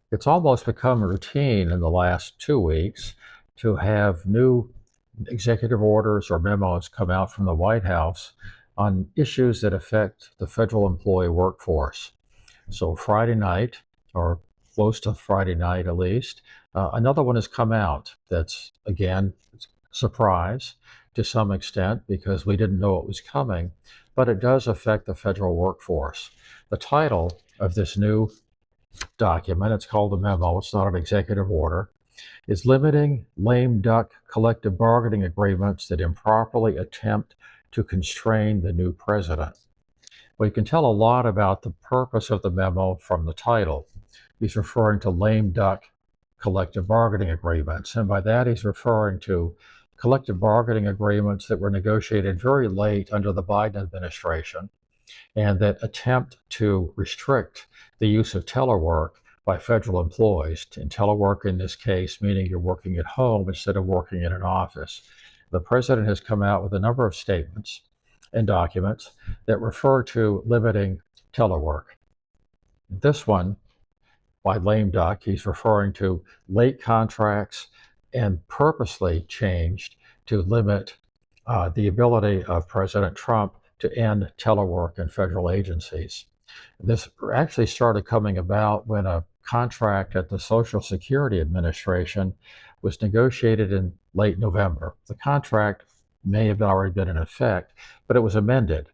It's almost become routine in the last 2 weeks to have new executive orders or memos come out from the White House on issues that affect the federal employee workforce. So Friday night, or close to Friday night at least, another one has come out that's, again, surprise to some extent because we didn't know it was coming, but it does affect the federal workforce. The title of this new document, it's called a memo, it's not an executive order, is Limiting Lame Duck Collective Bargaining Agreements That Improperly Attempt to Constrain the New President. Well, you can tell a lot about the purpose of the memo from the title. He's referring to lame duck collective bargaining agreements, and by that he's referring to collective bargaining agreements that were negotiated very late under the Biden administration and that attempt to restrict the use of telework by federal employees. And telework in this case meaning you're working at home instead of working in an office. The president has come out with a number of statements and documents that refer to limiting telework. This one, by lame duck, he's referring to late contracts and purposely changed to limit the ability of President Trump to end telework in federal agencies. This actually started coming about when a contract at the Social Security Administration was negotiated in late November. The contract may have already been in effect, but it was amended.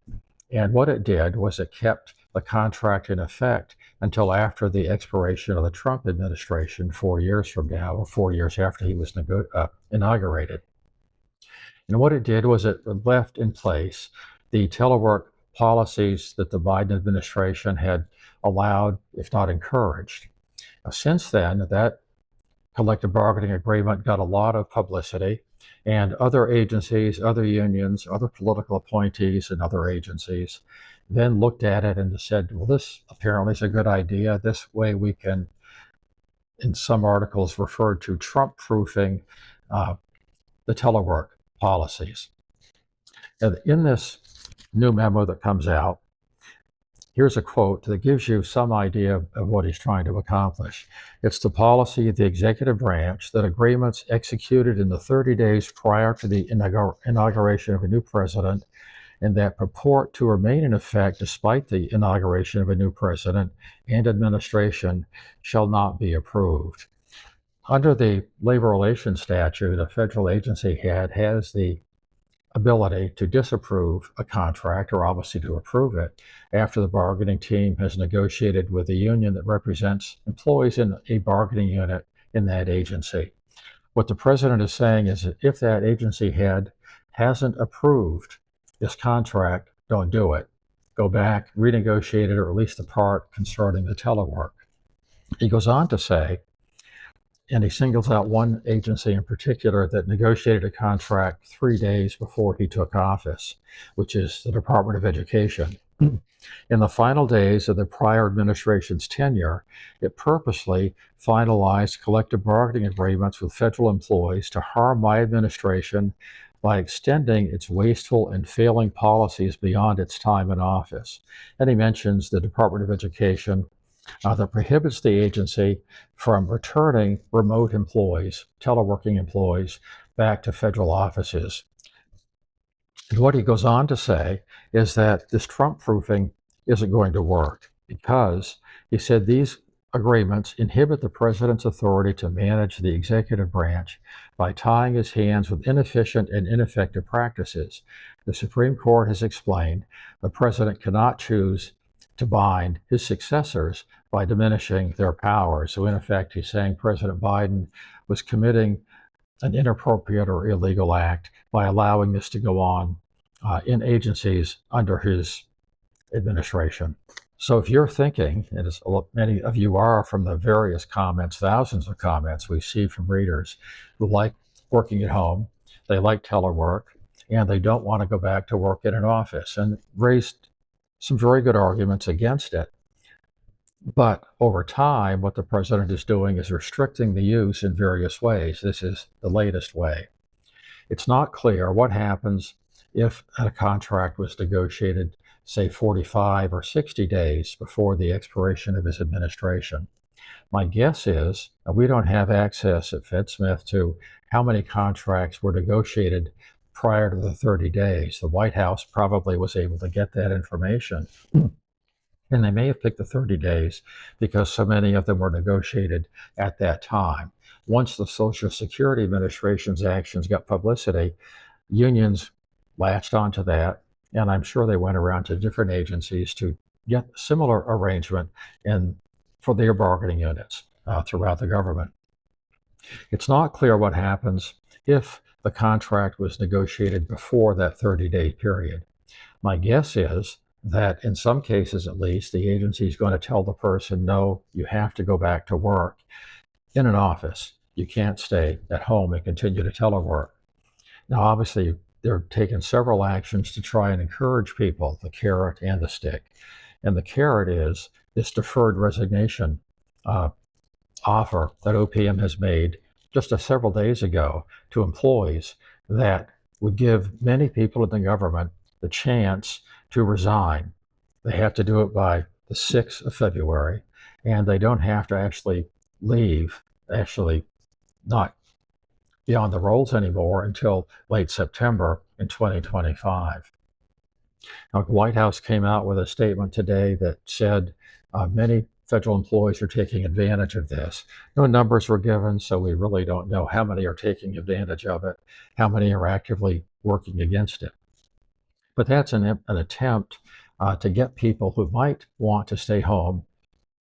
And what it did was it kept the contract in effect until after the expiration of the Trump administration 4 years from now, or 4 years after he was inaugurated. And what it did was it left in place the telework policies that the Biden administration had allowed, if not encouraged. Now, since then, that collective bargaining agreement got a lot of publicity, and other agencies, other unions, other political appointees and other agencies then looked at it and said, well, this apparently is a good idea. This way we can, in some articles, referred to Trump-proofing the telework policies. And in this new memo that comes out, here's a quote that gives you some idea of what he's trying to accomplish. It's the policy of the executive branch that agreements executed in the 30 days prior to the inauguration of a new president and that purport to remain in effect despite the inauguration of a new president and administration shall not be approved. Under the labor relations statute, a federal agency head has the ability to disapprove a contract, or obviously to approve it, after the bargaining team has negotiated with a union that represents employees in a bargaining unit in that agency. What the president is saying is that if that agency head hasn't approved this contract, don't do it. Go back, renegotiate it, or at least the part concerning the telework. He goes on to say, and he singles out one agency in particular that negotiated a contract 3 days before he took office, which is the Department of Education. In the final days of the prior administration's tenure, it purposely finalized collective bargaining agreements with federal employees to harm my administration by extending its wasteful and failing policies beyond its time in office. And he mentions the Department of Education that prohibits the agency from returning remote employees, teleworking employees, back to federal offices. And what he goes on to say is that this Trump-proofing isn't going to work because, he said, these agreements inhibit the president's authority to manage the executive branch by tying his hands with inefficient and ineffective practices. The Supreme Court has explained the president cannot choose to bind his successors by diminishing their powers. So in effect, he's saying President Biden was committing an inappropriate or illegal act by allowing this to go on in agencies under his administration. So if you're thinking, and as many of you are from the various comments, thousands of comments we see from readers who like working at home, they like telework, and they don't want to go back to work in an office, and raised some very good arguments against it. But over time, what the president is doing is restricting the use in various ways. This is the latest way. It's not clear what happens if a contract was negotiated, say, 45 or 60 days before the expiration of his administration. My guess is we don't have access at FedSmith to how many contracts were negotiated prior to the 30 days. The White House probably was able to get that information. And they may have picked the 30 days because so many of them were negotiated at that time. Once the Social Security Administration's actions got publicity, unions latched onto that, and I'm sure they went around to different agencies to get similar arrangement for their bargaining units throughout the government. It's not clear what happens if the contract was negotiated before that 30-day period. My guess is that in some cases, at least, the agency is going to tell the person, no, you have to go back to work in an office. You can't stay at home and continue to telework. Now, obviously, they're taking several actions to try and encourage people, the carrot and the stick. And the carrot is this deferred resignation offer that OPM has made just several days ago to employees that would give many people in the government the chance to resign. They have to do it by the 6th of February, and they don't have to actually leave, actually not be on the rolls anymore until late September in 2025. Now, the White House came out with a statement today that said many federal employees are taking advantage of this. No numbers were given, so we really don't know how many are taking advantage of it, how many are actively working against it. But that's an attempt to get people who might want to stay home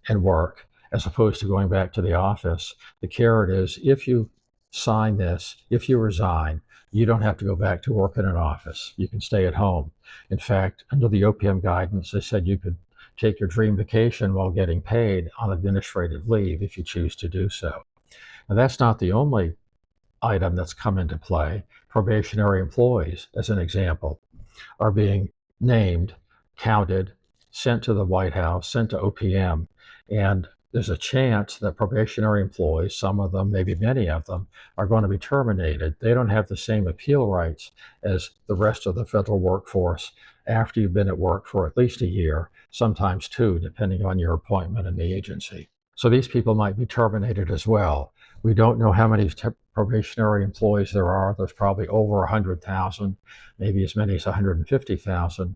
and work as opposed to going back to the office. The carrot is if you sign this, if you resign, you don't have to go back to work in an office. You can stay at home. In fact, under the OPM guidance, they said you could take your dream vacation while getting paid on administrative leave if you choose to do so. And that's not the only item that's come into play. Probationary employees, as an example, are being named, counted, sent to the White House, sent to OPM, and there's a chance that probationary employees, some of them, maybe many of them, are going to be terminated. They don't have the same appeal rights as the rest of the federal workforce after you've been at work for at least a year, sometimes 2, depending on your appointment in the agency. So these people might be terminated as well. We don't know how many probationary employees there are. There's probably over 100,000, maybe as many as 150,000.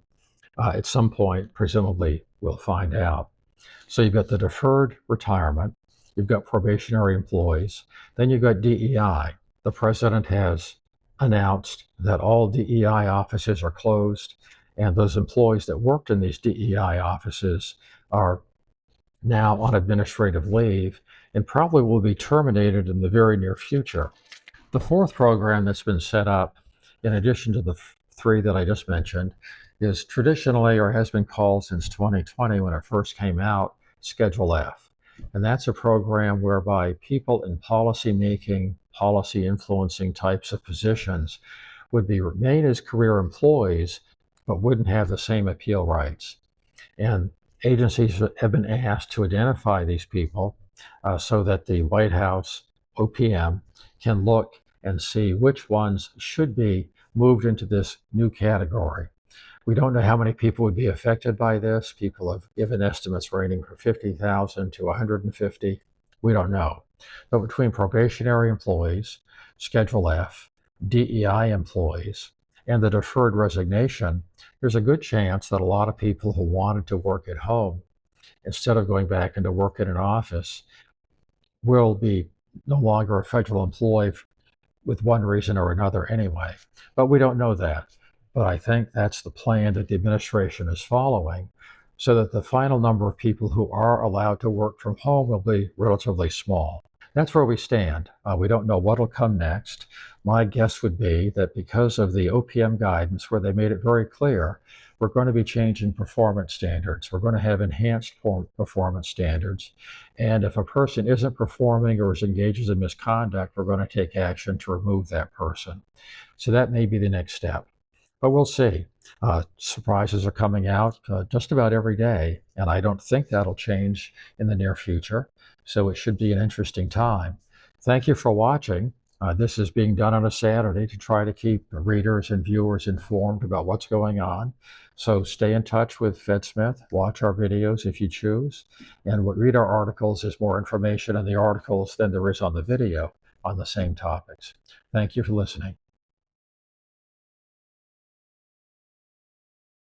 At some point, presumably, we'll find out. So you've got the deferred retirement, you've got probationary employees, then you've got DEI. The president has announced that all DEI offices are closed, and those employees that worked in these DEI offices are now on administrative leave and probably will be terminated in the very near future. The fourth program that's been set up, in addition to the 3 that I just mentioned, is traditionally, or has been called since 2020 when it first came out, Schedule F. And that's a program whereby people in policy making, policy influencing types of positions would remain as career employees, but wouldn't have the same appeal rights. And agencies have been asked to identify these people so that the White House, OPM, can look and see which ones should be moved into this new category. We don't know how many people would be affected by this. People have given estimates ranging from 50,000 to 150. We don't know. But between probationary employees, Schedule F, DEI employees, and the deferred resignation, there's a good chance that a lot of people who wanted to work at home, instead of going back into work in an office, will be no longer a federal employee with one reason or another anyway. But we don't know that. But I think that's the plan that the administration is following, so that the final number of people who are allowed to work from home will be relatively small. That's where we stand. We don't know what will come next. My guess would be that because of the OPM guidance, where they made it very clear, we're going to be changing performance standards. We're going to have enhanced performance standards. And if a person isn't performing or is engaged in misconduct, we're going to take action to remove that person. So that may be the next step. But we'll see. Surprises are coming out just about every day, and I don't think that'll change in the near future. So it should be an interesting time. Thank you for watching. This is being done on a Saturday to try to keep readers and viewers informed about what's going on. So stay in touch with FedSmith, watch our videos if you choose, and read our articles. There's more information in the articles than there is on the video on the same topics. Thank you for listening.